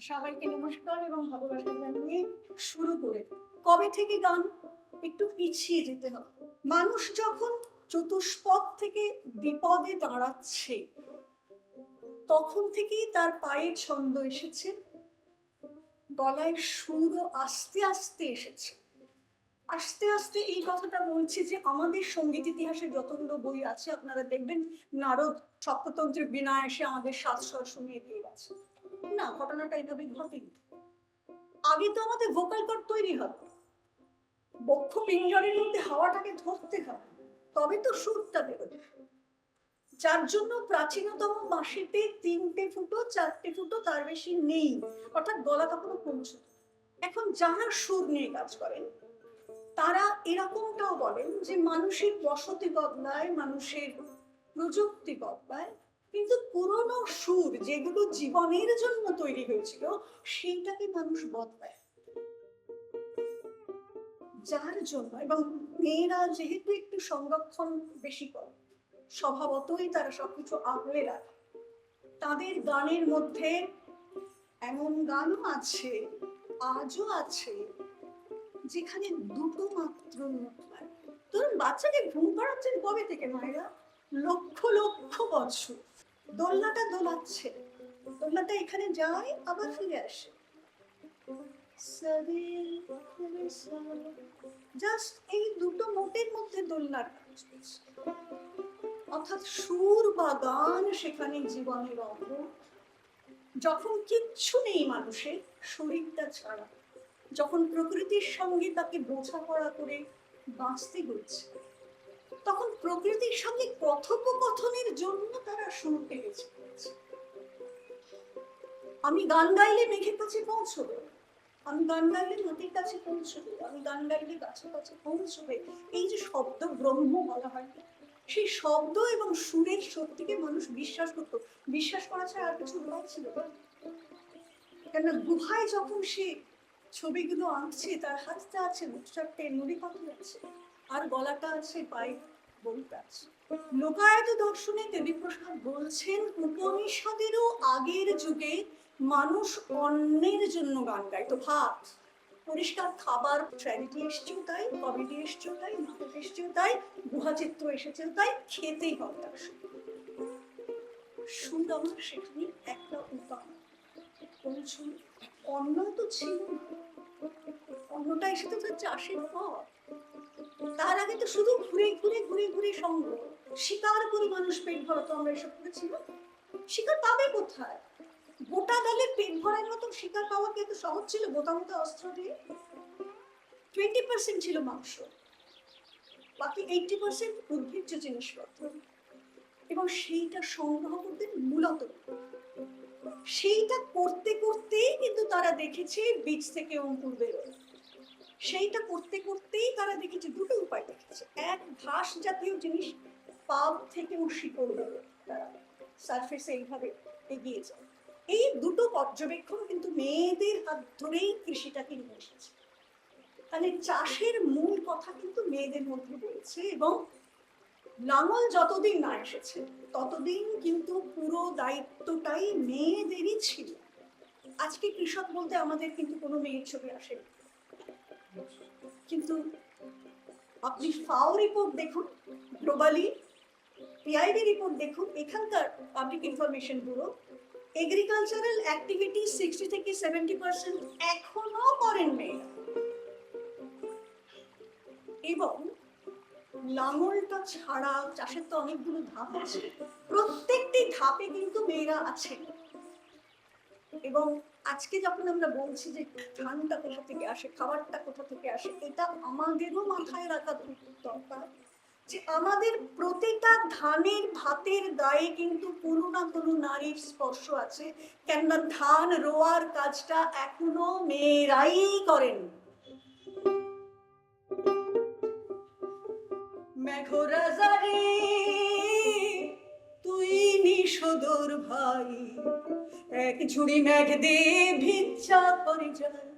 সবাইকে নমস্কার এবং ভালোবাসা জানিয়ে শুরু করে কবে থেকে গান একটু পিছিয়ে যেতে হবে। মানুষ যখন চতুষ্পদ থেকে বিপদে দাঁড়াচ্ছে তখন থেকেই তার পায়ে ছন্দ এসেছে, গলায় সুরও আস্তে আস্তে এসেছে। আস্তে আস্তে এই কথাটা বলছি যে আমাদের সঙ্গীত ইতিহাসে যতগুলো বই আছে আপনারা দেখবেন নারদ সপ্ততন্ত্রের বিনা এসে আমাদের সাজস্বর শুনিয়ে দিয়ে গেছে। না, ঘটনাটা এইভাবে ঘটেনি। আগে তো আমাদের ভোকাল কর্ড তৈরি হবে, বক্ষ পিঞ্জরের মধ্যে হাওয়াটাকে ধরতে হবে, তবে তো সুরটা বেরোবে। যার জন্য প্রাচীনতম বাঁশিতে 3টে ফুটো 4টে ফুটো তার বেশি নেই, অর্থাৎ গলা তখনও পৌঁছে। এখন যারা সুর নিয়ে কাজ করেন তারা এরকমটাও বলেন যে মানুষের বসতি বদলায়, মানুষের প্রযুক্তি বদলায়, কিন্তু পুরনো সুর যেগুলো জীবনের জন্য তৈরি হয়েছিল সেইটাকে মানুষ বদলায়। যার জন্য এবং মেয়েরা যেহেতু একটু সংরক্ষণ বেশি করে, স্বভাবতই তারা সবকিছু আগলে রাখে, তাদের গানের মধ্যে এমন গানও আছে, আজও আছে, যেখানে দুটো মাত্র নোট হয়। ধরুন বাচ্চাকে ঘুম পাড়াচ্ছেন কবে থেকে মায়েরা? লক্ষ লক্ষ বছর। দোলনাটা দোলাচ্ছে, দোলনাটা এখানে যায় আবার ফিরে আসে, জাস্ট এই দুটো নোটের মধ্যে দোলনার কাজ করছে। অর্থাৎ সুর বা গান সেখানে জীবনের অঙ্গ। যখন কিচ্ছু নেই মানুষের শরীরটা ছাড়া, যখন প্রকৃতির সঙ্গে তাকে বোঝাপড়া করে বাঁচতে হচ্ছে, তখন প্রকৃতির সঙ্গে কথোপকথনের জন্য তারা শুনতে গেছে। আমি গান গাইলে মেঘের কাছে পৌঁছবে, আমি গান গাইলে নদীর কাছে পৌঁছবে, আমি গান গাইলে গাছের কাছে পৌঁছবে। এই যে শব্দ ব্রহ্ম বলা হয়, সেই শব্দ এবং সুরের শক্তিকে মানুষ বিশ্বাস করতো। বিশ্বাস করা ছাড়া আর কিছু উপায় ছিল না। কেন গুহায় যখন সে ছবিগুলো আঁকছে, তার হাতটা আছে, মুখটাতে নুড়ি পাথর আছে, আর গলাটা আছে, পায়ে বলতে আছে। লোকায়ত দর্শনে দেবীপ্রসাদ বলছেন উপনিষদেরও আগের যুগে মানুষ অন্যের জন্য গান গাইতো। ভাত, পরিষ্কার খাবার, ট্র্যাজেডি এসছেও তাই, কমেডি এসছেও তাই, নাটক এসছেও তাই, গুহাচিত্র এসেছেও তাই, খেতেই হবে। সুর আমার সেখানে একটা উপায়। অন্য তো ছিল, অন্যটা এসেছে তো চাষের পর। তার আগে তো শুধু ঘুরে ঘুরে ঘুরে ঘুরে সঙ্গ, শিকার করে মানুষ পেট ভরাতো। আমরা এসব করেছি না? শিকার পাবে কোথায়? গোটা দলে পেট ভরার মতো শিকার পাওয়া কি এত সহজ ছিল? গোটা অস্ত্র দিয়ে 20% ছিল মাংস, বাকি 80% উদ্ভিজ্জ জিনিসপত্র, এবং সেইটা সংগ্রহ করতেন মূলত। সেইটা করতে করতেই কিন্তু তারা দেখেছে বীজ থেকে অঙ্কুর বেরোয়। সেইটা করতে করতেই তারা দেখেছে দুটো উপায় দেখেছে। এক, ঘাস জাতীয় জিনিস পাব থেকে শিকড় বেরোয়, তারা সারফেসে এইভাবে এগিয়ে যায়। এই দুটো পর্যবেক্ষণ কিন্তু মেয়েদের হাত ধরেই কৃষিটাকে নিয়ে এসেছে। তাহলে চাষের মূল কথা কিন্তু মেয়েদের মধ্যে রয়েছে, এবং লাঙল যতদিন না এসেছে ততদিন কিন্তু পুরো দায়িত্বটাই মেয়েদেরই ছিল। আজকে কৃষক বলতে আমাদের কিন্তু কোনো মেয়ের ছবি আসে, কিন্তু আপনি ফাও রিপোর্ট দেখুন, গ্লোবালি পিআইডি রিপোর্ট দেখুন, এখানকার public information bureau, agricultural activity 60 থেকে 70% এখনো করেন মেয়েরা। এবং লাঙলটা ছাড়া চাষের তো অনেকগুলো ধাপ আছে, প্রত্যেকটি ধাপে কিন্তু মেয়েরা আছে। এবং আজকে যখন আমরা বলছি যে ধানটা কোথা থেকে আসে, খাবারটা কোথা থেকে আসে, এটা আমাদেরও মাথায় রাখা দরকার যে আমাদের প্রতিটা ধানের ভাতের গায়ে কিন্তু কোনো না কোনো নারীর স্পর্শ আছে। কেননা ধান রোয়ার কাজটা এখনো মেয়েরাই করেন। মেঘরাজারে তুই নিশোদর ভাই, এক ঝুড়ি মেঘ দে ভিক্ষা করে যায়।